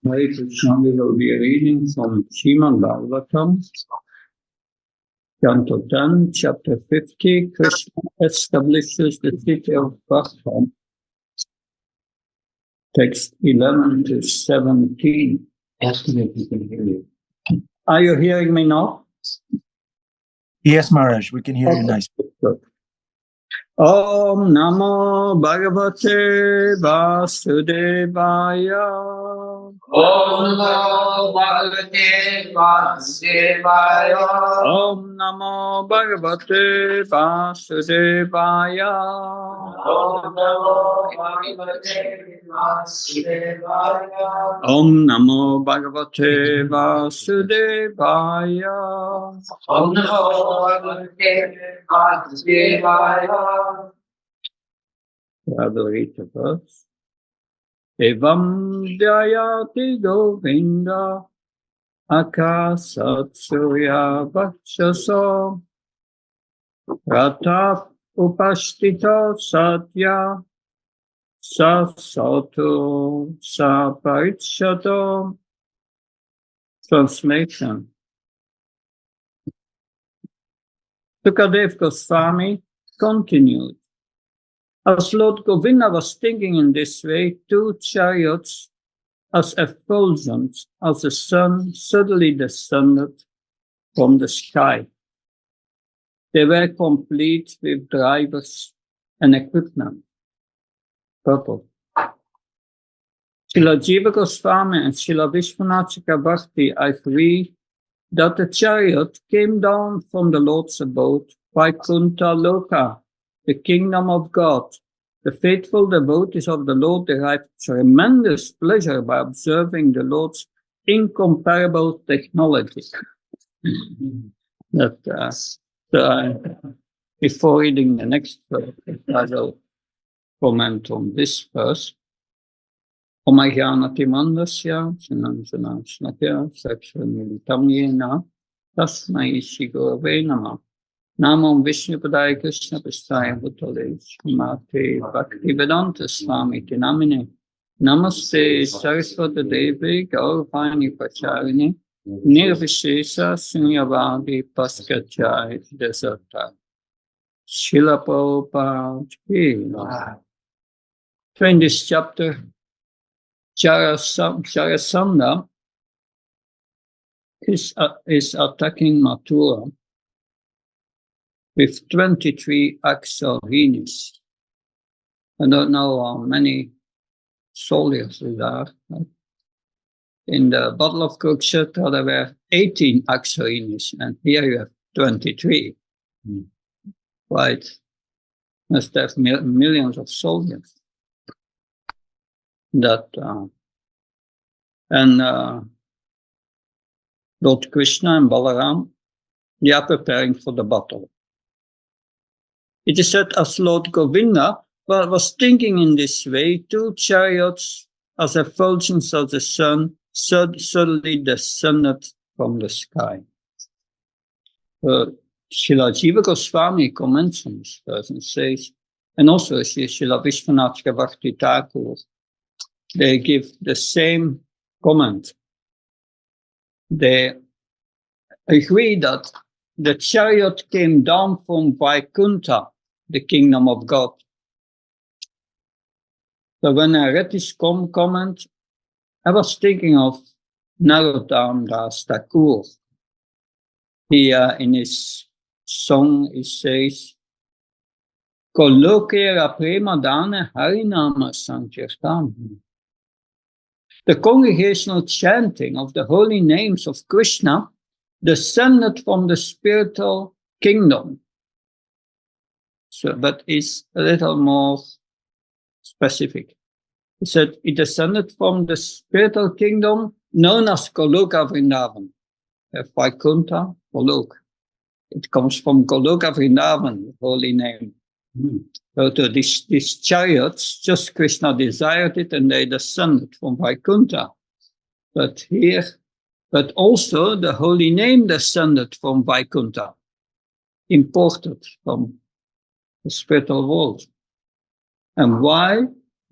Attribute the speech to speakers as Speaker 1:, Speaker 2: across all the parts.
Speaker 1: Hare Krishna, we will be reading from Srimad Bhagavatam, Canto 10, Chapter 50. Krishna establishes the city of Bhakti. Text 11 to 17.
Speaker 2: Estimate we can hear you.
Speaker 1: Are you hearing me now?
Speaker 2: Yes, Maharaj, we can hear you nicely.
Speaker 1: Good. Om Namo Bhagavate Vasudevaya.
Speaker 3: Om Namo Bhagavate Vasudevaya.
Speaker 1: Om Namo Bhagavate Vasudevaya.
Speaker 3: Om Namo Bhagavate Vasudevaya.
Speaker 1: Om Namo Bhagavate Vasudevaya.
Speaker 3: Om Namo Bhagavate Vasudevaya.
Speaker 1: Adorita verse. Evam Dhyayati Govinda Akasat Surya Bhakshaso Ratav Upashtito Satya Sasoto Saparichato. Translation. Sukadev Goswami continued. As Lord Govinda was thinking in this way, two chariots as effulgent as the sun suddenly descended from the sky. They were complete with drivers and equipment. Purple. Srila Jiva Goswami and Srila Vishwanath Bhakti agree that the chariot came down from the Lord's abode, Vaikuntha Loka, the kingdom of God. The faithful devotees of the Lord derive tremendous pleasure by observing the Lord's incomparable technology. Before reading the next verse, I will comment on this verse. Omagyanatimanasya Sanansanasnakya Sakshamilitam Yena Tasmai Shigurave Namah. Namam Vishnupadaya Krishna Prasthaya Bhutale Srimate Bhakti Vedanta Swami Tinamine Namaste Saraswata Devi Gauravani Pacharini Nirvishesha Sunyavadi Paskachai Deserta Srila Prabhupada. So in this chapter, Jarasandha is attacking Mathura with 23 Aksharinis. I don't know how many soldiers there are. In the Battle of Kurukshetra, there were 18 Aksharinis, and here you have 23. Right? Must have millions of soldiers. Lord Krishna and Balaram, they are preparing for the battle. It is said as Lord Govinda was thinking in this way, two chariots as effulgence of the sun suddenly descended from the sky. Srila Jiva Goswami comments on this verse and says, and also Srila Vishwanath Bhakti Thakur, they give the same comment. They agree that the chariot came down from Vaikuntha, the kingdom of God. So when I read this comment, I was thinking of Narottam Das Thakur. He, in his song, he says, Kolokera prema dane harinama sankirtan. The congregational chanting of the holy names of Krishna descended from the spiritual kingdom. So, but it's a little more specific. He said it descended from the spiritual kingdom known as Goloka Vrindavan. Vaikuntha, Goloka. It comes from Goloka Vrindavan, the holy name. So to these chariots, just Krishna desired it and they descended from Vaikuntha. But also the holy name descended from Vaikuntha, imported from the spiritual world. And why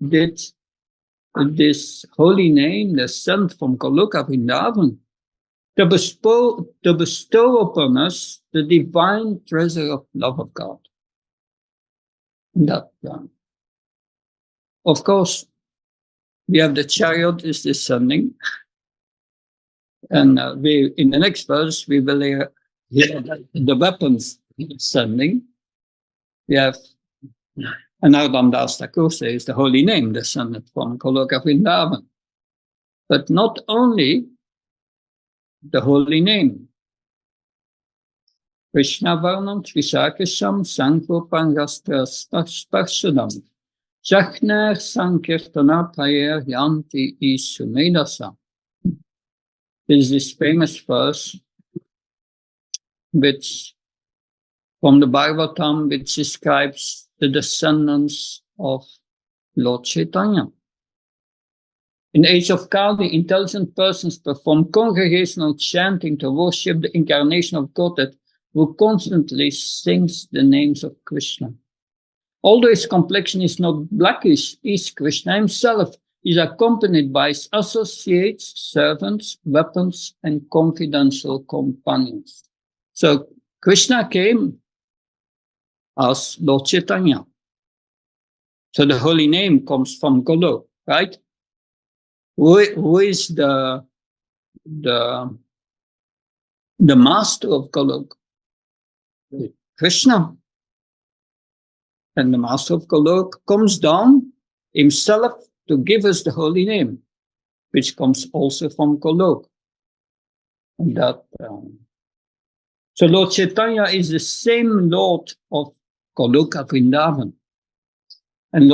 Speaker 1: did this holy name, descent from Goloka Vrindavan, to bestow upon us the divine treasure of love of God. That, of course, we have the chariot is descending, and we in the next verse we will hear the weapons descending. We have Anardam Das Thakur says the holy name descended from Goloka Vrindavan, but not only the holy name. Krishna Varnam Trisakasham Sankropangastra Sparshadam Chakner Sankirtana Payer Yanti Isumedasa. This is this famous verse which from the Bhagavatam which describes the descendants of Lord Chaitanya. In the age of Kali, intelligent persons perform congregational chanting to worship the incarnation of Godhead, who constantly sings the names of Krishna. Although his complexion is not blackish, is Krishna himself. He is accompanied by his associates, servants, weapons, and confidential companions. So Krishna came as Lord Chaitanya. So the holy name comes from Golok, right? Who is the master of Golok? Krishna. And the master of Golok comes down himself to give us the holy name, which comes also from Golok. And that, so Lord Chaitanya is the same Lord of Goloka Vrindavan. And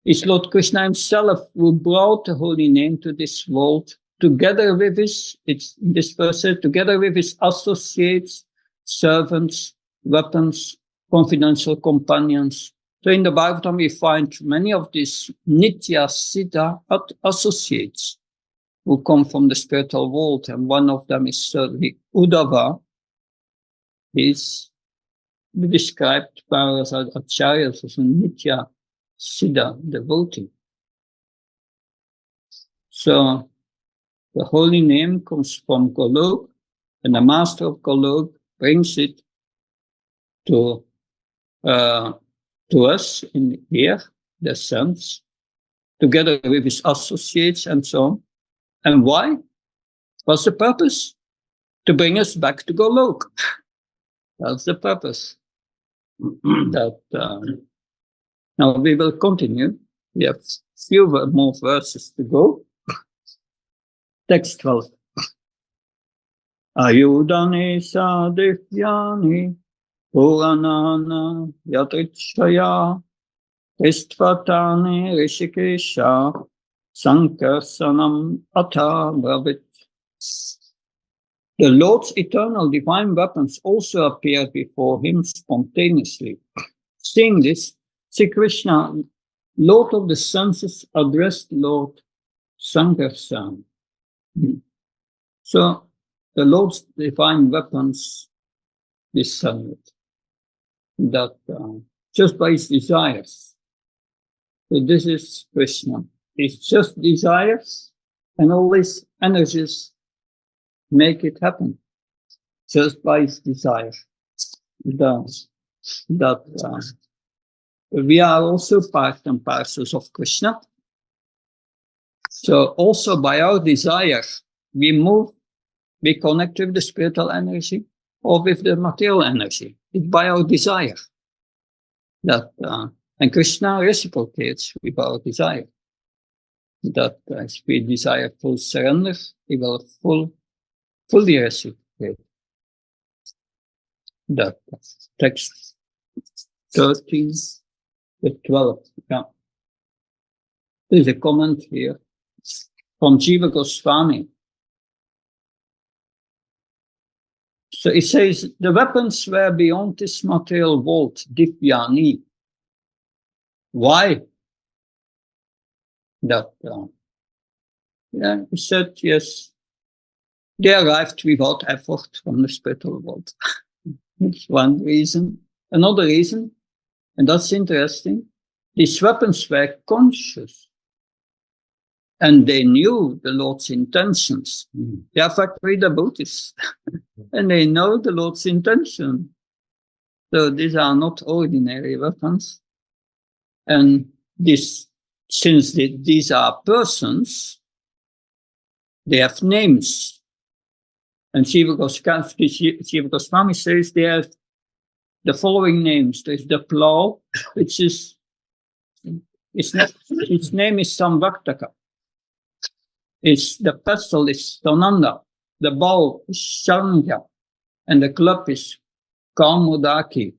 Speaker 1: it's Lord Krishna himself who brought the holy name to this world together with his, it's in this verse, together with his associates, servants, weapons, confidential companions. So in the Bhagavatam we find many of these Nitya Siddha associates who come from the spiritual world, and one of them is certainly Uddhava. He's described by us as acharyas as a Nitya Siddha devotee. So the holy name comes from Golok, and the master of Golok brings it to us in here, the sons, together with his associates and so on. And why? What's the purpose? To bring us back to Golok. That's the purpose. That now we will continue. We have few more verses to go. Text 12. Ayudane sadivyani Puranana Yatritshaya Istvatane Rishikesha Sankarsanam Atha Bravit. The Lord's eternal divine weapons also appeared before him spontaneously. Seeing this, Sri Krishna, Lord of the senses, addressed Lord Sankarsan. So the Lord's divine weapons descended. That just by his desires. So this is Krishna. It's just desires, and all his energies make it happen. Just by his desire. We are also part and parcels of Krishna. So also by our desire, we move, we connect with the spiritual energy or with the material energy. It's by our desire. That and Krishna reciprocates with our desire. That as we desire full surrender, he will fully reciprocate. That text 13 to 12. Yeah. There's a comment here from Jiva Goswami. So it says, the weapons were beyond this material world, Divyani. Why? That, he said, yes, they arrived without effort from the spiritual world. That's one reason. Another reason, and that's interesting, these weapons were conscious. And they knew the Lord's intentions. They are factory devotees. And they know the Lord's intention. So these are not ordinary weapons. And since these are persons, they have names. And Shiva Goswami says they have the following names. There's the plow, which is, its name is Samvartaka. The pestle is Tonanda. The bow is Shanga. And the club is Kaumudaki.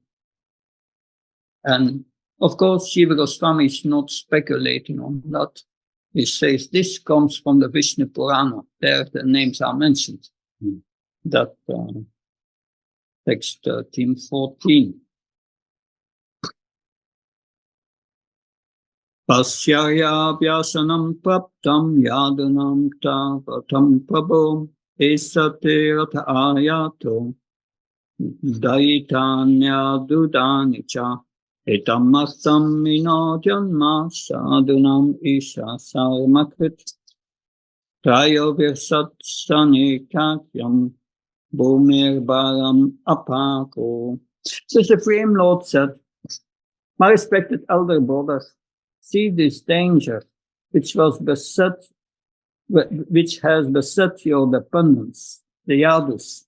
Speaker 1: And of course, Shiva Goswami is not speculating on that. He says this comes from the Vishnu Purana. There the names are mentioned. That text 13:14. Pasyaya vyasanam praptam yadanam tavatam prabho esate rata ayato daitanya dudanicha etamasam minojanma sadunam isha sarmakrit trayo virsat sanikatyam bhumir baram apako. So the Supreme Lord said, my respected elder brothers, see this danger which has beset your dependents, the Yadus.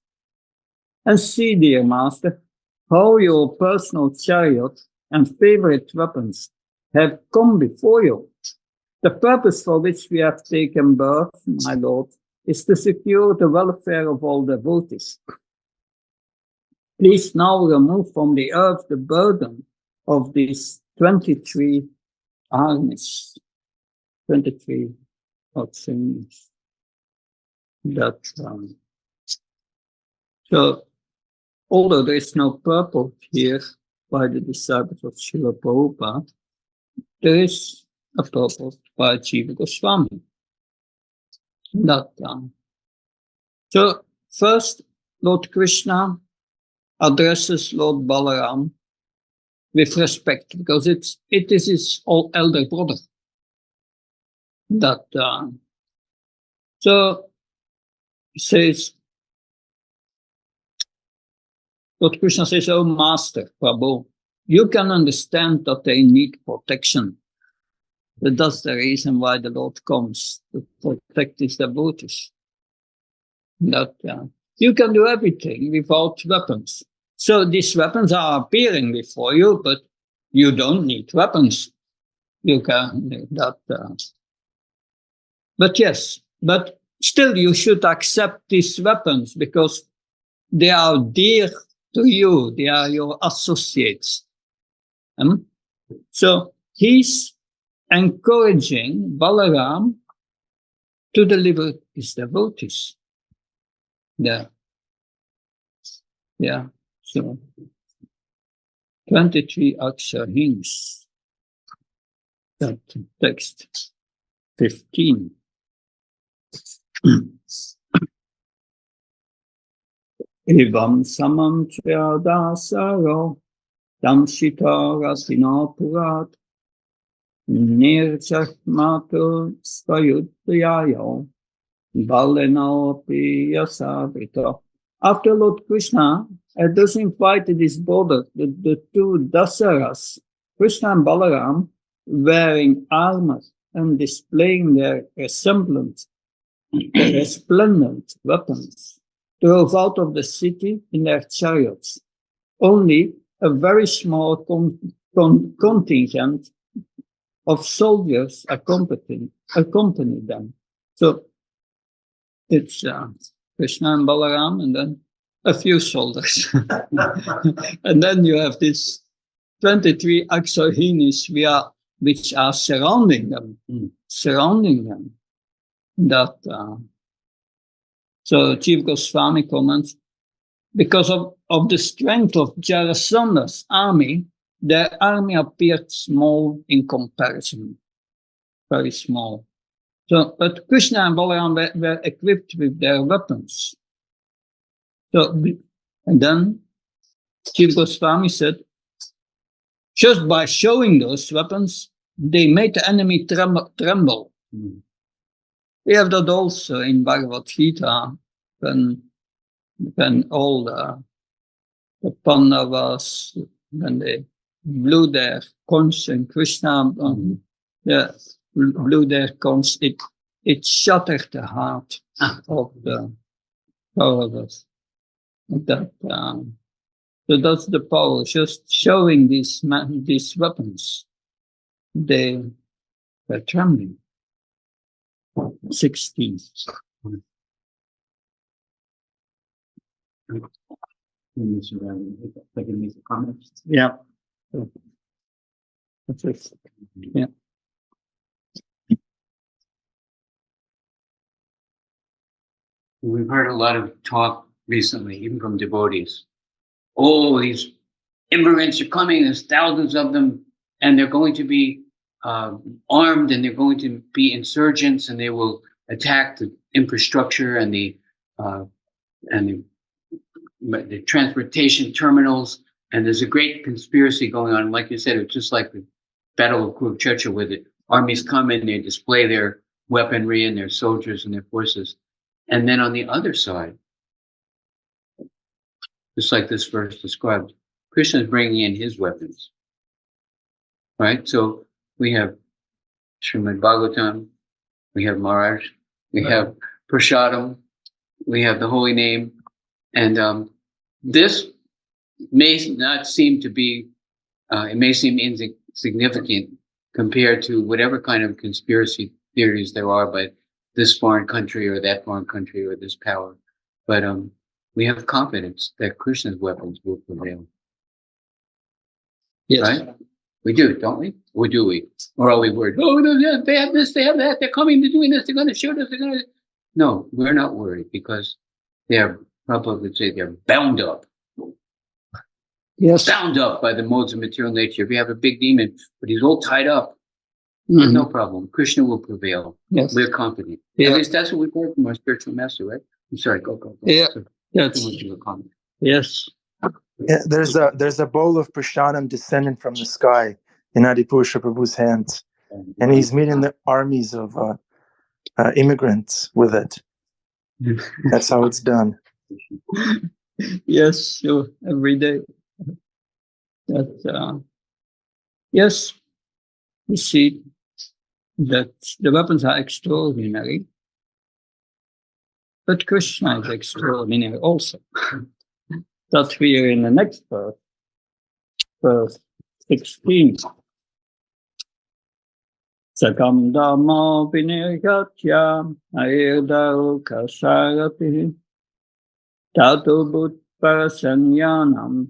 Speaker 1: And see, dear master, how your personal chariot and favorite weapons have come before you. The purpose for which we have taken birth, my Lord, is to secure the welfare of all devotees. Please now remove from the earth the burden of these 23 armies, 23 things that so although there is no purport here by the disciples of Srila Prabhupada, there is a purport by Jiva Goswami. That so first Lord Krishna addresses Lord Balaram with respect, because it is his old elder brother. That so he says, Lord Krishna says, "Oh Master Prabhu, you can understand that they need protection. That's the reason why the Lord comes, to protect his devotees. That you can do everything without weapons. So these weapons are appearing before you, but you don't need weapons. You can do that. But yes, but still you should accept these weapons because they are dear to you. They are your associates. So he's encouraging Balaram to deliver his devotees. Yeah. So 23 Akshar hymns. That text 15. Evam samam chadasaro damshita rasino purat nirchakmato svayudyayo baleno piyasavito. After Lord Krishna had thus invited his brother, the two Dasaras, Krishna and Balaram, wearing armor and displaying their resplendent weapons, drove out of the city in their chariots. Only a very small contingent of soldiers accompanied them. So it's Krishna and Balaram, and then a few soldiers. And then you have these 23 Aksahinis which are surrounding them. That so Jiva Goswami comments, because of the strength of Jarasanda's army, their army appeared small in comparison, very small. So, but Krishna and Balaram were equipped with their weapons. So, and then Jiva Goswami said, just by showing those weapons, they made the enemy tremble. We have that also in Bhagavad Gita, when all the Pandavas, when they blew their conch and Krishna blew their conch, it shattered the heart of the Kauravas. That, so that's the power, just showing these weapons. They were trembling. 16. Yeah. That's it. Yeah.
Speaker 4: We've heard a lot of talk recently, even from devotees. Oh, these immigrants are coming, there's thousands of them, and they're going to be armed, and they're going to be insurgents, and they will attack the infrastructure and the transportation terminals. And there's a great conspiracy going on. Like you said, it's just like the Battle of Kurukshetra, where the armies come in, they display their weaponry and their soldiers and their forces. And then on the other side, just like this verse described, Krishna is bringing in his weapons, right? So we have Srimad Bhagavatam, we have Maharaj, we have Prasadam, we have the holy name, and this may not seem to be, it may seem insignificant compared to whatever kind of conspiracy theories there are by this foreign country or that foreign country or this power. But we have confidence that Krishna's weapons will prevail.
Speaker 1: Yes.
Speaker 4: Right? We do, don't we? Or do we? Or are we worried? Oh, no, they have this, they have that, they're coming, they're doing this, they're going to shoot us, they're going to... No, we're not worried because they're, Prabhupada would say, they're bound up.
Speaker 1: Yes.
Speaker 4: Bound up by the modes of material nature. If you have a big demon, but he's all tied up, there's no problem. Krishna will prevail.
Speaker 1: Yes.
Speaker 4: We're confident.
Speaker 1: Yeah.
Speaker 4: At least that's what we've heard from our spiritual master, right? I'm sorry, go.
Speaker 1: Yeah.
Speaker 4: So,
Speaker 1: Yes. Yes.
Speaker 2: Yeah, there's a bowl of prasadam descending from the sky in Adipurusha Prabhu's hands, and he's meeting the armies of immigrants with it. That's how it's done.
Speaker 1: Yes, sure. Every day. That yes, we see that the weapons are extraordinary, but Krishna is extraordinary also. That we are in the next verse 16. Sakam dhamma vinirgatya ayirdaru kasarati tato bhut parasanyanam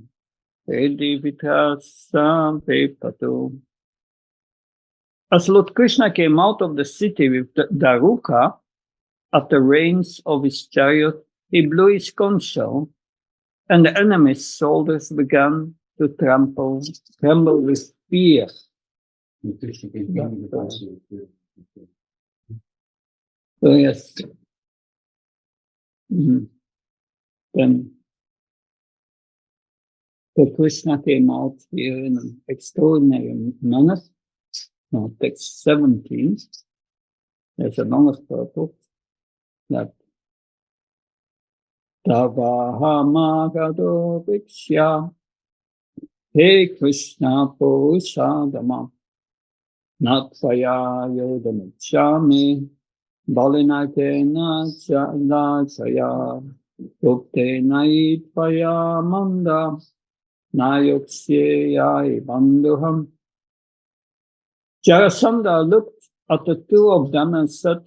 Speaker 1: edivitasa vepatu. As Lord Krishna came out of the city with Daruka at the reins of his chariot, he blew his conch shell, and the enemy's soldiers began to tremble with fear. So yes. Then so Krishna came out here in an extraordinary manner. Now, text 17. There's a longer purpose that Tavahamagadho Vikshya He Krishna Purushadama Natvaya Yodamichami Balinatena Chaya Yuktena Itpaya Manda Nayokseyai Bandhuham. Jarasandha looked at the two of them and said,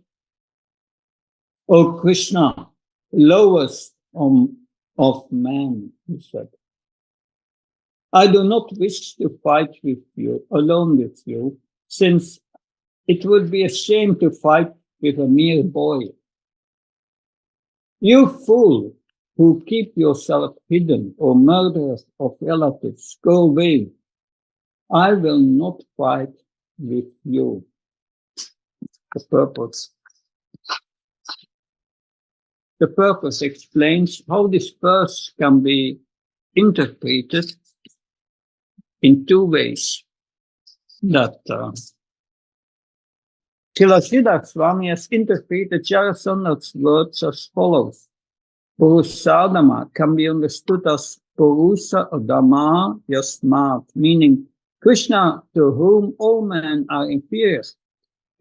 Speaker 1: O Krishna, lowest of men, he said, I do not wish to fight with you, alone with you, since it would be a shame to fight with a mere boy. You fool who keep yourself hidden, or murderers of relatives, go away. I will not fight with you. The purpose explains how this verse can be interpreted in two ways. That Srila Siddhartha Swami has interpreted Jarasandra's words as follows. Purusadama can be understood as Purusa or Dhamma Yasmat, meaning Krishna to whom all men are inferior.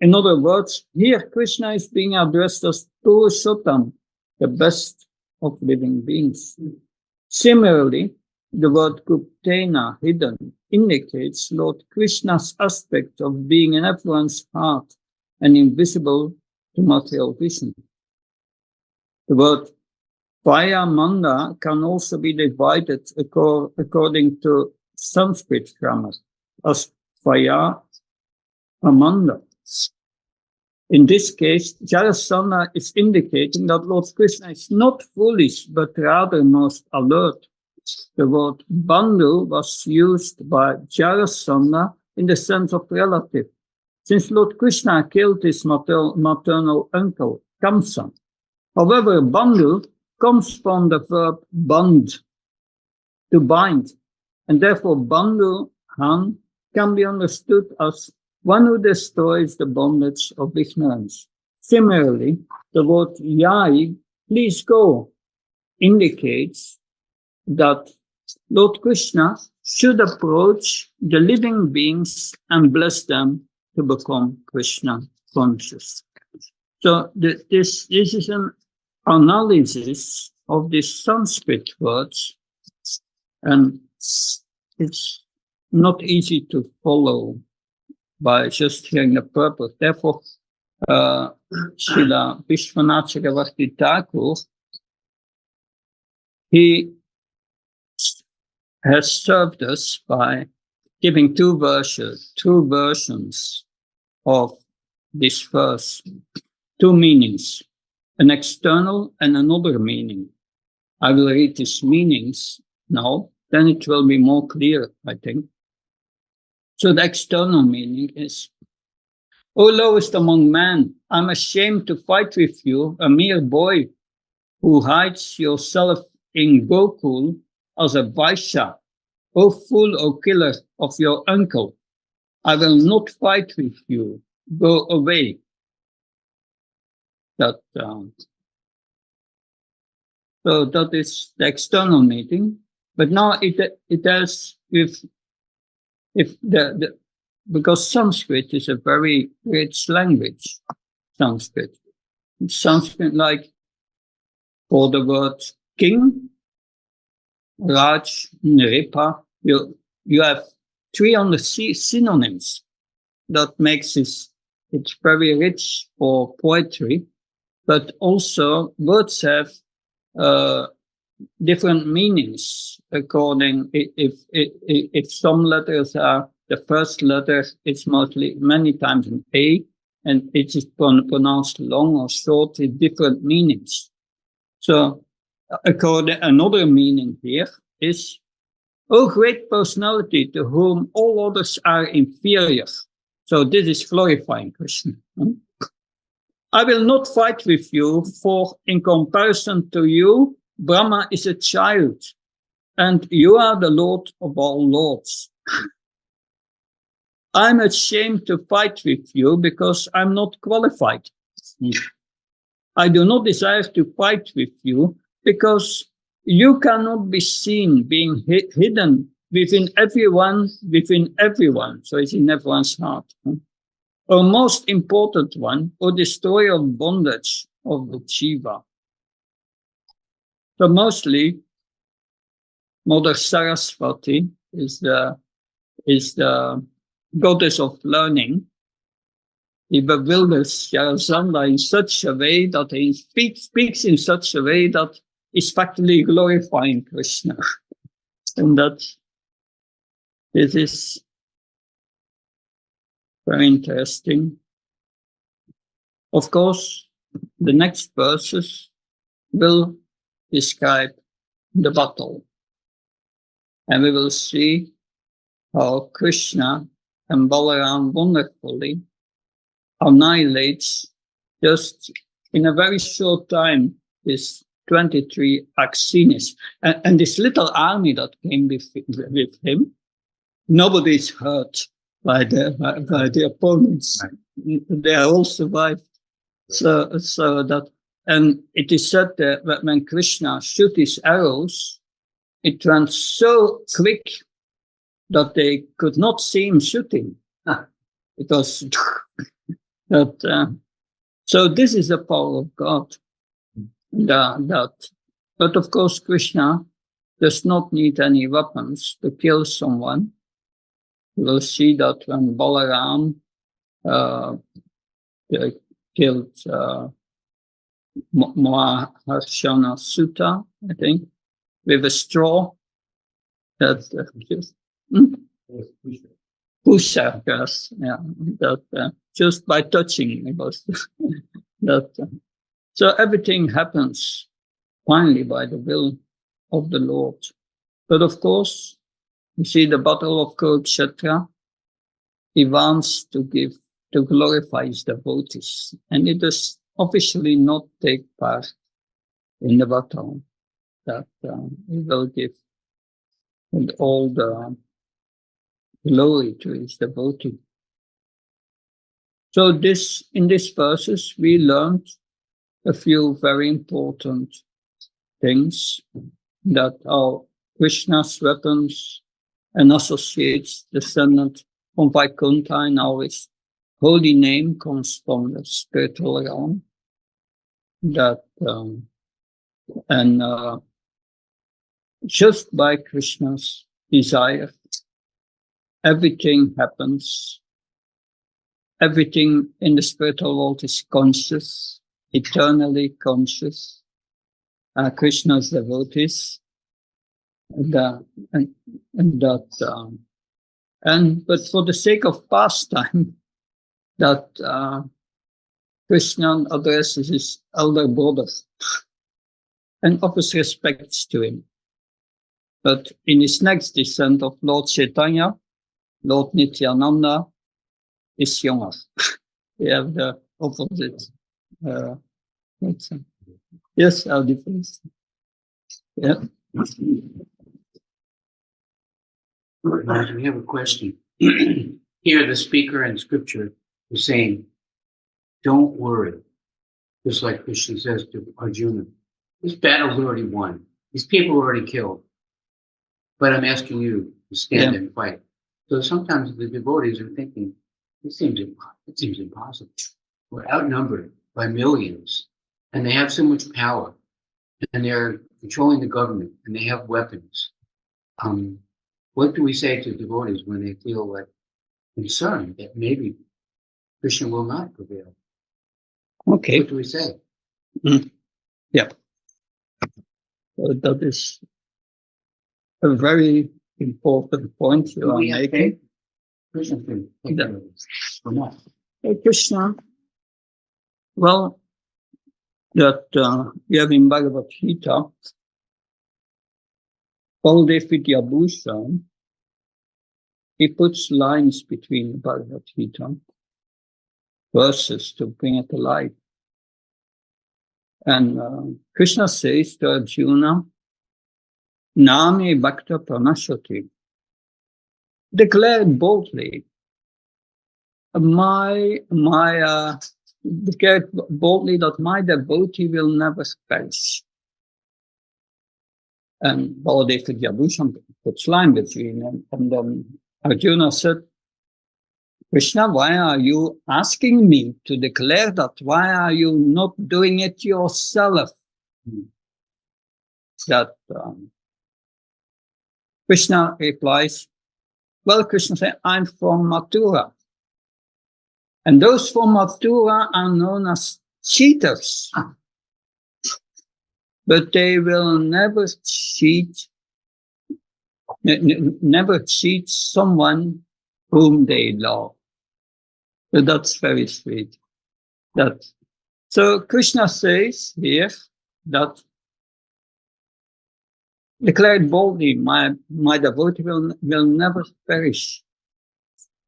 Speaker 1: In other words, here Krishna is being addressed as Purushottam, the best of living beings. Similarly, the word Guptena, hidden, indicates Lord Krishna's aspect of being in everyone's heart and invisible to material vision. The word Vayamanda can also be divided according to Sanskrit grammar as Vaya Amanda. In this case, Jarasandha is indicating that Lord Krishna is not foolish, but rather most alert. The word Bandhu was used by Jarasandha in the sense of relative, since Lord Krishna killed his maternal uncle, Kamsa. However, Bandhu comes from the verb band, to bind, and therefore Bandhu Han can be understood as one who destroys the bondage of ignorance. Similarly, the word Yai, please go, indicates that Lord Krishna should approach the living beings and bless them to become Krishna conscious. So this is an analysis of these Sanskrit words, and it's not easy to follow by just hearing the purpose. Therefore, Srila Vishwanath Chakravarti Thakur, he has served us by giving two versions of this verse, two meanings, an external and another meaning. I will read these meanings now, then it will be more clear, I think. So the external meaning is, O lowest among men, I'm ashamed to fight with you, a mere boy who hides yourself in Gokul as a Vaishya. O fool, O killer of your uncle, I will not fight with you. Go away. So that is the external meaning. But now it has because Sanskrit is a very rich language. Sanskrit, like for the word king, Raj, Nripa, you have 300 synonyms. That makes it's very rich for poetry, but also words have different meanings according if some letters are the first letter is many times an A, and it is pronounced long or short with different meanings. So another meaning here is, O great personality to whom all others are inferior. So this is glorifying Krishna. I will not fight with you, for in comparison to you, Brahma is a child, and you are the Lord of all lords. I'm ashamed to fight with you because I'm not qualified. I do not desire to fight with you because you cannot be seen being hidden within everyone. So it's in everyone's heart. Or most important one, or the story of bondage of the Jiva. So mostly, Mother Saraswati is the goddess of learning. He bewilders Jarasandha in such a way that he speaks in such a way that is factually glorifying Krishna. And that this is very interesting. Of course, the next verses will describe the battle. And we will see how Krishna and Balaram wonderfully annihilates just in a very short time this 23 Aksinis. And this little army that came with him, nobody is hurt by the opponents. they all survived. So that, and it is said that when Krishna shot his arrows, it went so quick that they could not see him shooting. It was that. So this is the power of God. But of course, Krishna does not need any weapons to kill someone. You will see that when Balaram killed Maharshana Sutta, I think, with a straw. That Pusha, yes, yeah. That just by touching it was that. So everything happens finally by the will of the Lord. But of course, you see the battle of Kurukshetra. He wants to glorify his devotees, and he does officially not take part in the battle. That he will give all the glory to his devotee. So in these verses, we learned a few very important things, that our Krishna's weapons and associates descendant from Vaikuntha, and our holy name comes from the spiritual realm. That just by Krishna's desire, everything happens. Everything in the spiritual world is conscious, eternally conscious. Krishna's devotees, but for the sake of pastime, that Krishna addresses his elder brother and offers respects to him. But in his next descent of Lord Chaitanya, Lord Nityananda is younger. We have the opposite. Yes, our difference. Yeah.
Speaker 4: We have a question. Here, the speaker in scripture is saying, don't worry. Just like Krishna says to Arjuna, this battle's already won. These people are already killed. But I'm asking you to stand and fight. So sometimes the devotees are thinking, it seems impossible. We're outnumbered by millions, and they have so much power, and they're controlling the government, and they have weapons. What do we say to devotees when they feel like concerned that maybe Krishna will not prevail?
Speaker 1: Okay.
Speaker 4: What do we say?
Speaker 1: Yeah. So that is a very important point you are making.
Speaker 4: Krishna can take care of this. Or not.
Speaker 1: Krishna, well, that we have in Bhagavad Gita, Bhushan, he puts lines between the Bhagavad Gita verses to bring it alive. And Krishna says to Arjuna, Nami Bhakta Pranashati, declare boldly, declare boldly that my devotee will never perish. And Bhushan puts line between them, and then Arjuna said, Krishna, why are you asking me to declare that? Why are you not doing it yourself? That Krishna replies, well, Krishna said, I'm from Mathura. And those from Mathura are known as cheaters. But they will never cheat someone whom they love. So that's very sweet. So Krishna says here that declared boldly, my devotee will never perish.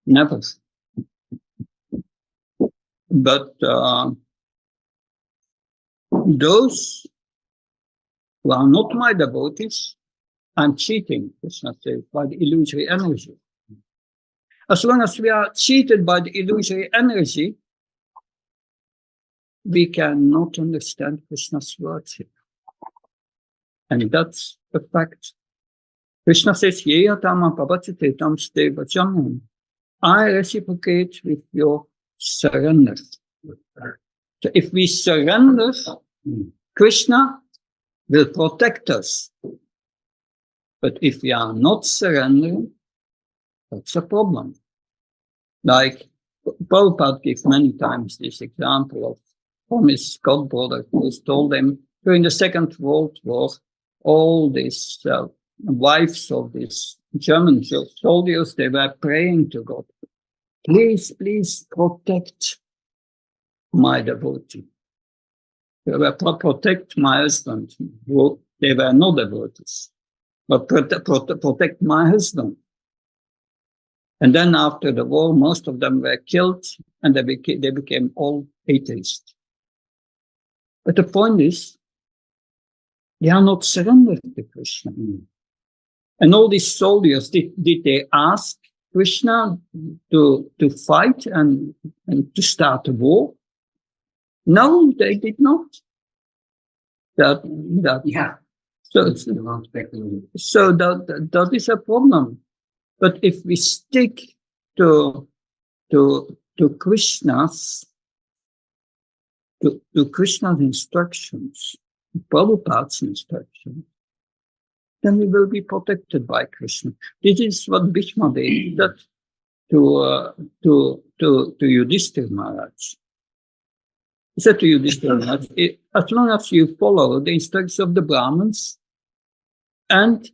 Speaker 1: Never. But those who are not my devotees, I'm cheating, Krishna says, by the illusory energy. As long as we are cheated by the illusory energy, we cannot understand Krishna's words here. And that's a fact. Krishna says, Yeyatam apapachitetam ste vachanam. I reciprocate with your surrender. So if we surrender, Krishna will protect us. But if we are not surrendering, that's a problem. Like Prabhupada gives many times this example of from his godbrother who told him during the Second World War, all these wives of these German soldiers, they were praying to God, please, please protect my devotee. They were protect my husband. They were not devotees, but protect my husband. And then after the war, most of them were killed and they became all atheists. But the point is, they are not surrendered to Krishna. And all these soldiers, did they ask Krishna to fight and to start a war? No, they did not.
Speaker 4: Yeah.
Speaker 1: So that is a problem. But if we stick to Krishna's instructions, Prabhupada's instructions, then we will be protected by Krishna. This is what Bhishma did to Yudhishthira Maharaj. He said to Yudhishthira Maharaj, as long as you follow the instructions of the Brahmins and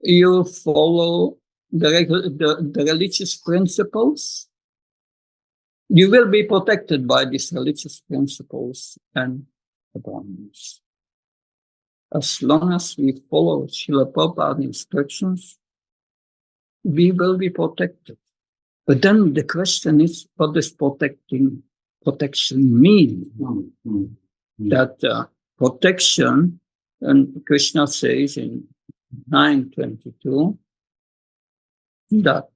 Speaker 1: you follow the religious principles, you will be protected by these religious principles and the Brahmins. As long as we follow Srila Prabhupada's instructions, we will be protected. But then the question is, what does protection mean? That protection, and Krishna says in 9:22, that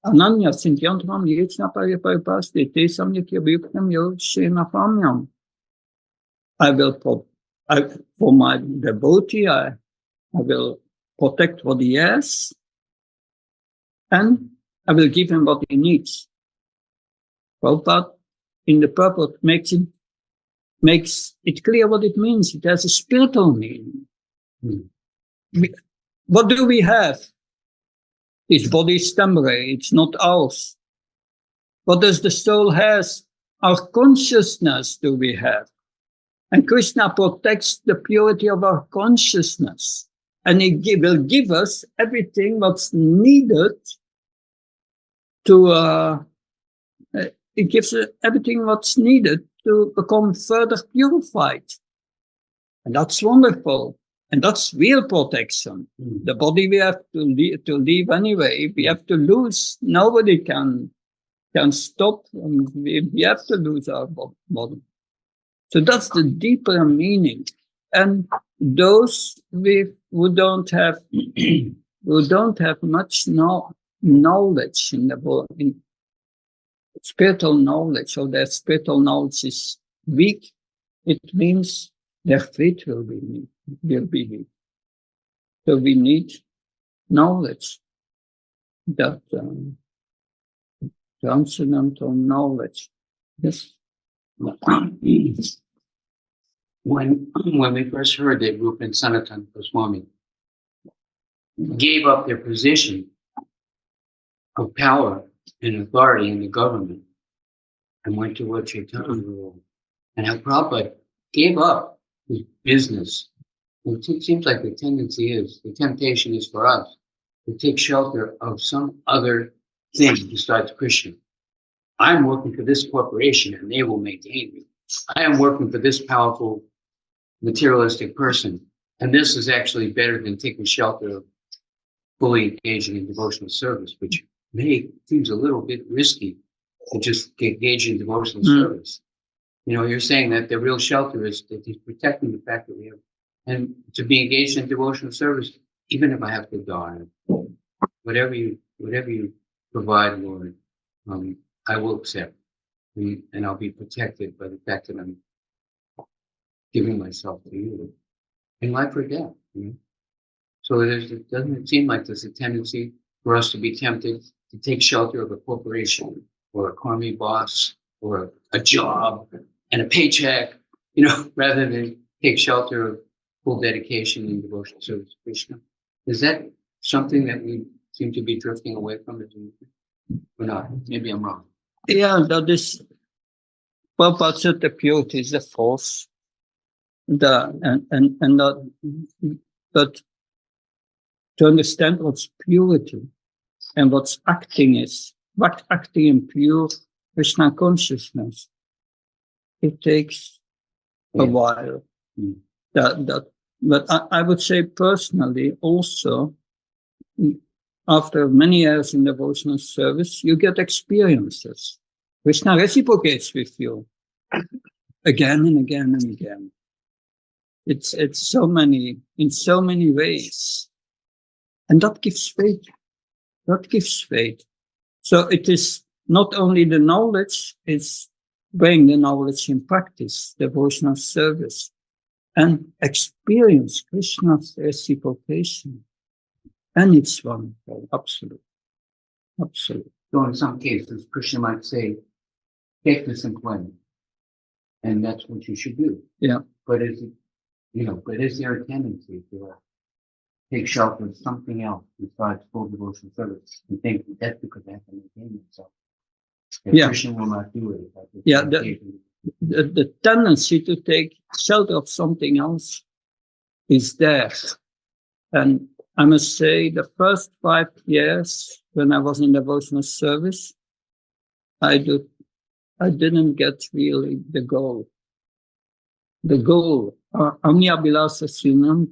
Speaker 1: Ananya Sintyantram Yechna Pariparipaste Te Samyakya Bhuktam Yoshena Famyam. For my devotee, I will protect what he has, and I will give him what he needs. Prabhupada, in the purport, makes it clear what it means. It has a spiritual meaning. What do we have? This body is temporary, it's not ours. What does the soul has? Our consciousness do we have. And Krishna protects the purity of our consciousness. And he will give us everything what's needed to, it gives us everything what's needed to become further purified. And that's wonderful. And that's real protection. The body we have to leave anyway. We have to lose. Nobody can stop. And we have to lose our body. So that's the deeper meaning. And those who don't have much knowledge in spiritual knowledge, or their spiritual knowledge is weak, it means their faith will be weak. So we need knowledge, that transcendental knowledge. Yes.
Speaker 4: When we first heard that Rupa and Sanatana Goswami gave up their position of power and authority in the government and went to what Chaitanya ruled, and how Prabhupada gave up his business. It seems like the temptation is for us to take shelter of some other thing besides Krishna. I'm working for this corporation and they will maintain me. I am working for this powerful materialistic person, and this is actually better than taking shelter of fully engaging in devotional service, which seems a little bit risky to just engage in devotional service. You know, you're saying that the real shelter is that he's protecting the fact that we have, and to be engaged in devotional service, even if I have to die, whatever you provide, Lord, I will accept, and I'll be protected by the fact that I'm giving myself to you in life or death. So it doesn't seem like there's a tendency for us to be tempted to take shelter of a corporation or a crummy boss or a job and a paycheck, rather than take shelter of full dedication and devotional service to Krishna. Is that something that we seem to be drifting away from, or not? Maybe I'm wrong.
Speaker 1: Yeah, that is, Prabhupada said the purity is the force. But to understand what's purity and what's acting is, what acting in pure Krishna consciousness, it takes a while. But I would say personally also, after many years in devotional service, you get experiences. Krishna reciprocates with you again and again and again. It's in so many ways. And that gives faith. That gives faith. So it is not only the knowledge, it's bring the knowledge in practice, devotional service, and experience Krishna's reciprocation. And it's wonderful, absolutely. Absolutely.
Speaker 4: So in some cases, Krishna might say, take this employment, and that's what you should do.
Speaker 1: Yeah.
Speaker 4: But is there a tendency to take shelter of something else besides full devotional service and think that's because I have to maintain myself? Krishna will not do it.
Speaker 1: Yeah, the tendency to take shelter of something else is there. And I must say, the first 5 years when I was in devotional service, I didn't get really the goal. The goal, Amniabilasa Sunyam,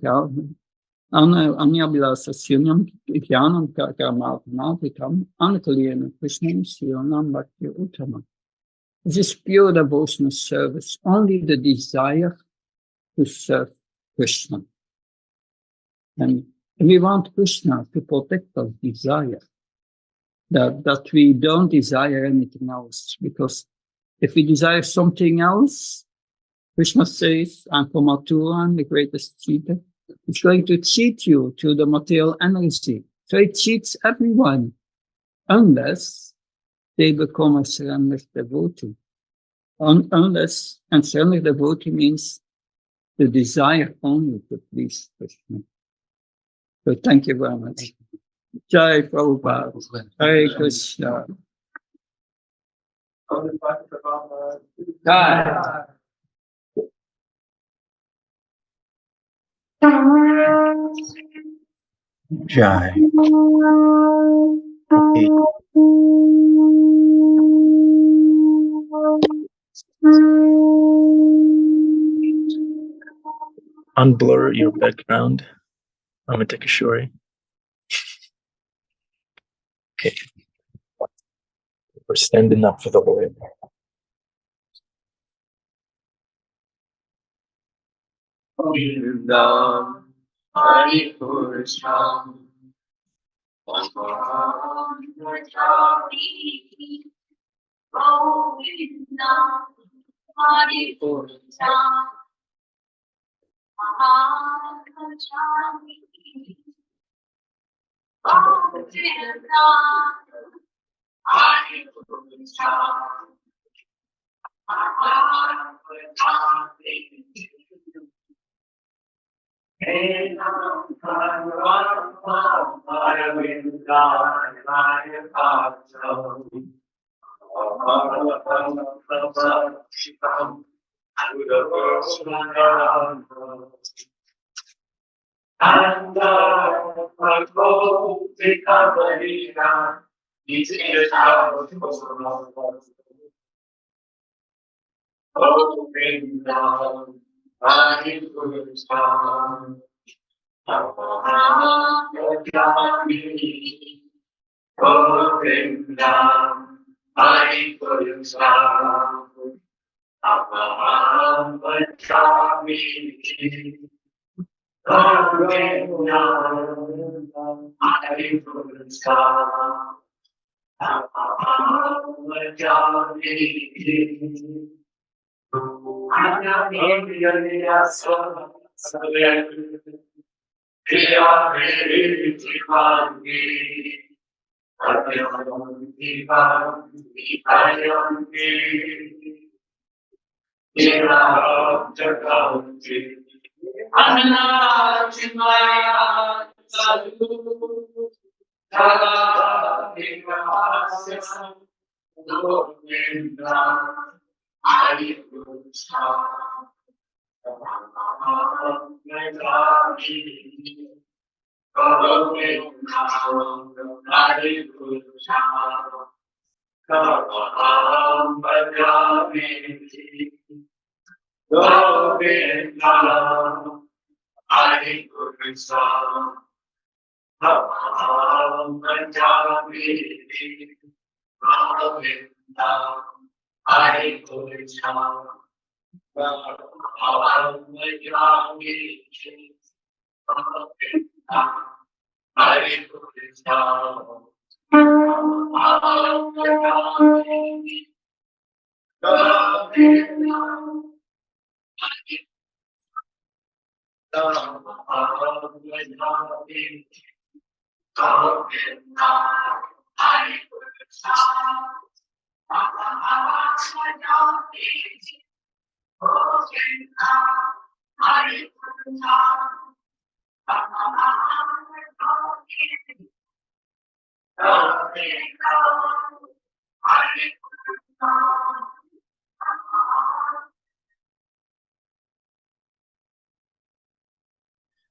Speaker 1: Amniabilasa Sunyam, Kyanam Karamatikam, Anakaliyana Krishnam, Siyonam Bhakti Uttama. This is pure devotional service, only the desire to serve Krishna. And we want Krishna to protect our desire, that we don't desire anything else, because if we desire something else, Krishna says, I'm from Mathura, the greatest cheater. It's going to cheat you to the material energy. So it cheats everyone, unless they become a surrendered devotee. Unless, and surrendered devotee means the desire only to please Krishna. So thank you very much. Jai Prabhupada. Hare Krishna.
Speaker 4: Jai.
Speaker 2: Jai. Okay. Unblur your background. I'm gonna take a shorty. Okay. We're standing up for the Lord.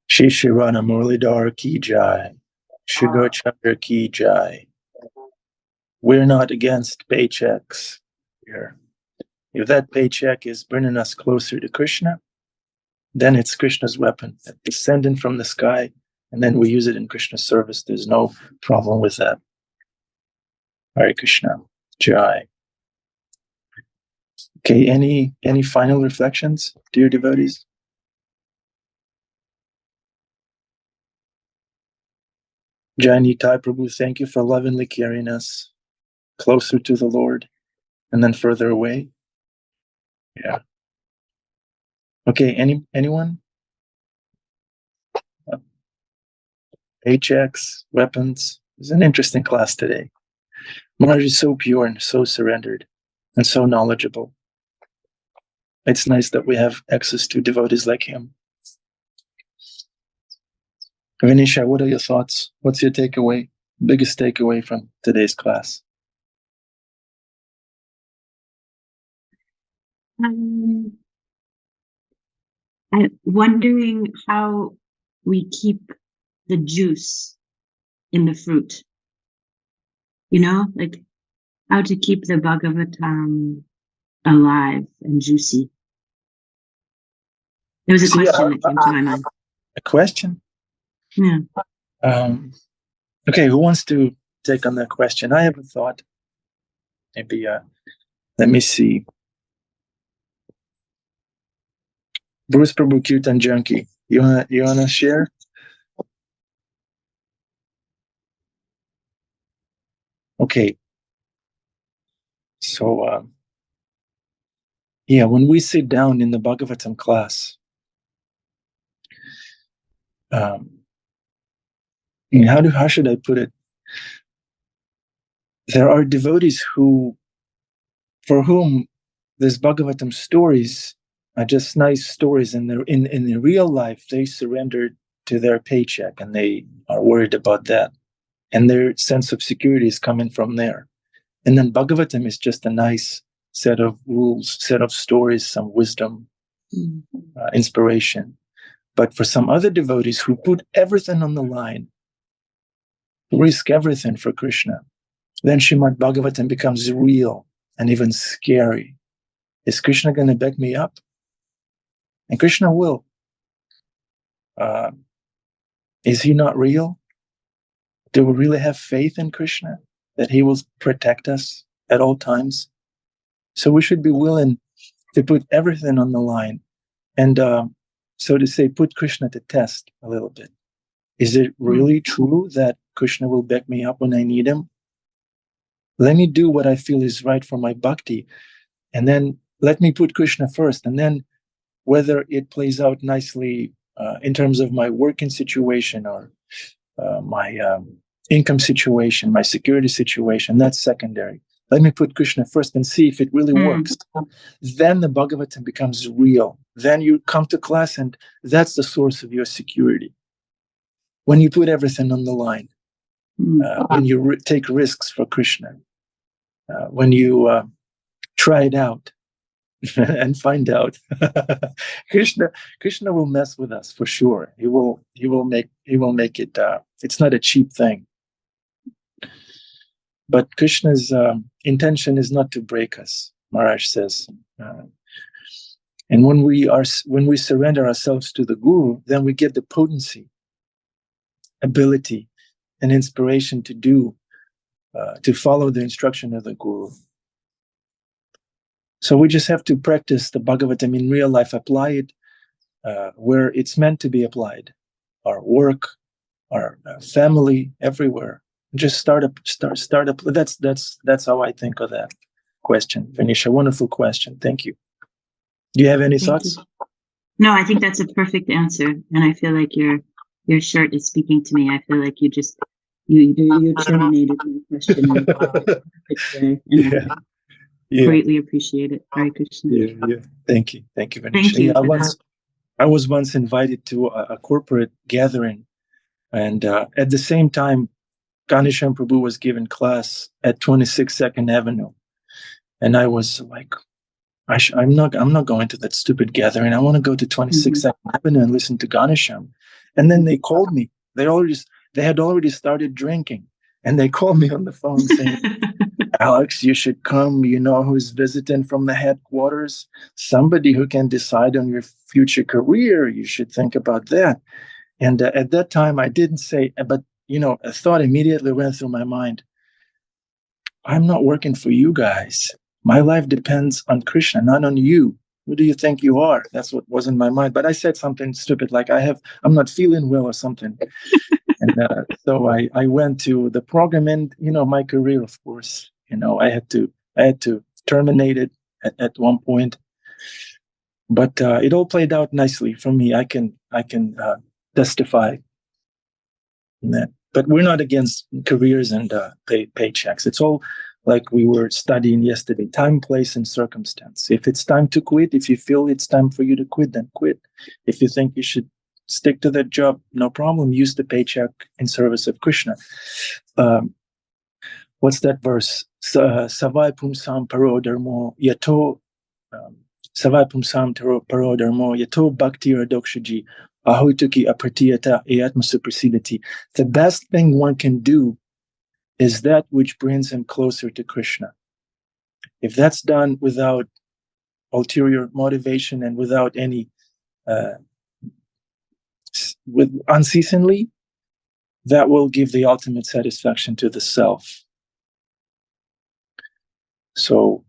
Speaker 2: Shri Shirana Murlidhar Ki Jai. Sugar Chandra Ki Jai. We're not against paychecks here. If that paycheck is bringing us closer to Krishna, then it's Krishna's weapon, descendant from the sky, and then we use it in Krishna's service. There's no problem with that. Hare Krishna. Jai. Okay, any final reflections, dear devotees? Jai Nitai Prabhu, thank you for lovingly carrying us closer to the Lord and then further away. Yeah. Okay, anyone? Paychecks, weapons. It's an interesting class today. Maharaj is so pure and so surrendered and so knowledgeable. It's nice that we have access to devotees like him. Vinisha, what are your thoughts? What's your takeaway? Biggest takeaway from today's class?
Speaker 5: I'm wondering how we keep the juice in the fruit. You know, like how to keep the Bhagavatam alive and juicy. There was a question that came to my mind.
Speaker 2: A question?
Speaker 5: Yeah.
Speaker 2: Okay, who wants to take on that question? I have a thought. Maybe, let me see. Bruce Prabhu Kirtan Junkie, you wanna share? Okay. So, when we sit down in the Bhagavatam class, how should I put it? There are devotees for whom these Bhagavatam stories are just nice stories, and in the real life they surrendered to their paycheck and they are worried about that, and their sense of security is coming from there. And then Bhagavatam is just a nice set of rules, set of stories, some wisdom, inspiration. But for some other devotees who put everything on the line, who risk everything for Krishna, then Srimad Bhagavatam becomes real and even scary. Is Krishna going to back me up? And Krishna will. Is he not real? Do we really have faith in Krishna that he will protect us at all times? So we should be willing to put everything on the line and, so to say, put Krishna to test a little bit. Is it really true that Krishna will back me up when I need him? Let me do what I feel is right for my bhakti, and then let me put Krishna first, and then whether it plays out nicely in terms of my working situation or my income situation, my security situation, that's secondary. Let me put Krishna first and see if it really works. Then the Bhagavatam becomes real. Then you come to class, and that's the source of your security. When you put everything on the line, when you take risks for Krishna, when you try it out and find out, Krishna will mess with us for sure. He will make it. It's not a cheap thing. But Krishna's intention is not to break us, Maharaj says. And when we surrender ourselves to the Guru, then we get the potency, ability, and inspiration to follow the instruction of the Guru. So we just have to practice the Bhagavatam in real life, apply it where it's meant to be applied. Our work, our family, everywhere. Just start up. That's how I think of that question, Venetia. Wonderful question. Thank you. Do you have any thoughts?
Speaker 5: No, I think that's a perfect answer, and I feel like your shirt is speaking to me. I feel like you terminated my question.
Speaker 2: Yeah.
Speaker 5: Greatly appreciate it. Hare Krishna.
Speaker 2: Yeah. Thank you, Venetia.
Speaker 5: Thank you.
Speaker 2: I was once invited to a corporate gathering, and at the same time, Ganesham Prabhu was giving class at 26 Second Avenue, and I was like, I'm not going to that stupid gathering. I want to go to 26 Second Avenue and listen to Ganesham. And then they called me. They had already started drinking, and they called me on the phone saying, Alex, you should come. You know who's visiting from the headquarters? Somebody who can decide on your future career. You should think about that. And at that time, I didn't say, but a thought immediately went through my mind. I'm not working for you guys. My life depends on Krishna, not on you. Who do you think you are? That's what was in my mind. But I said something stupid like I'm not feeling well or something. And so I went to the program, and my career, of course, I had to terminate it at one point. But it all played out nicely for me. I can testify that. But we're not against careers and paychecks. It's all like we were studying yesterday: time, place, and circumstance. If it's time to quit, if you feel it's time for you to quit, then quit. If you think you should stick to that job, no problem. Use the paycheck in service of Krishna. What's that verse? Savai pumsam paro dharmo yato. Savai pumsam paro dharmo yato bhakti radokshaji ahoituki apratiyata eyatma suprasidati. The best thing one can do is that which brings him closer to Krishna. If that's done without ulterior motivation and without any with unceasingly, that will give the ultimate satisfaction to the self. So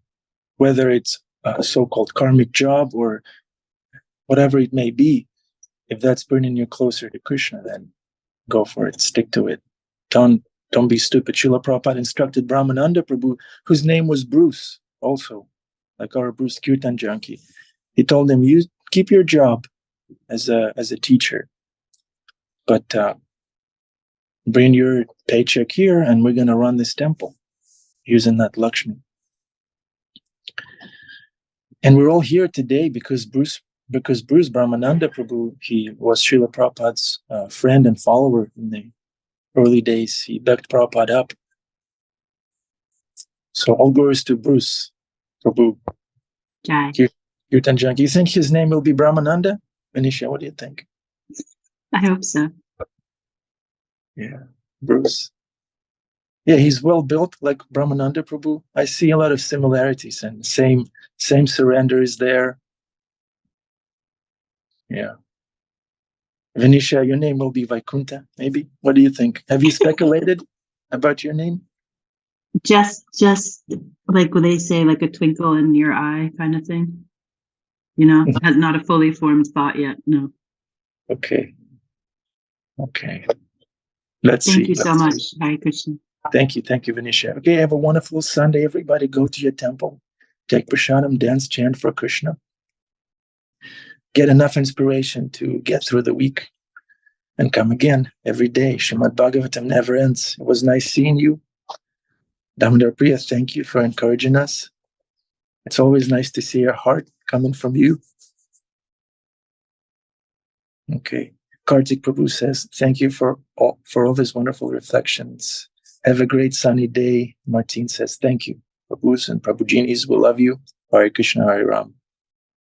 Speaker 2: whether it's a so-called karmic job or whatever it may be, if that's bringing you closer to Krishna, then go for it, stick to it. Don't be stupid. Srila Prabhupada instructed Brahmananda Prabhu, whose name was Bruce, also, like our Bruce Kirtan junkie. He told him, you keep your job as a teacher, but bring your paycheck here, and we're going to run this temple using that Lakshmi. And we're all here today because Bruce Brahmananda Prabhu, he was Srila Prabhupada's friend and follower in the early days. He backed Prabhupada up. So all glories to Bruce Prabhu.
Speaker 5: Jai.
Speaker 2: Kirtan Junkie. You think his name will be Brahmananda? Venetia, what do you think?
Speaker 5: I hope so.
Speaker 2: Yeah, Bruce. Yeah, he's well built like Brahmananda Prabhu. I see a lot of similarities, and same surrender is there. Yeah. Venetia, your name will be Vaikunta, maybe? What do you think? Have you speculated about your name?
Speaker 5: Just like what they say, like a twinkle in your eye kind of thing. Has not a fully formed thought yet. No.
Speaker 2: Okay. Let's see.
Speaker 5: Thank you so much. Hare Krishna.
Speaker 2: Thank you, Venetia. Okay, have a wonderful Sunday, everybody. Go to your temple. take prasadam, dance, chant for Krishna. Get enough inspiration to get through the week and come again every day. Srimad Bhagavatam never ends. It was nice seeing you. Damodar Priya, thank you for encouraging us. It's always nice to see your heart coming from you. Okay. Kartik Prabhu says, thank you for all these wonderful reflections. Have a great sunny day. Martine says, thank you. Prabhus and Prabhujinis will love you. Hare Krishna, Hare Ram.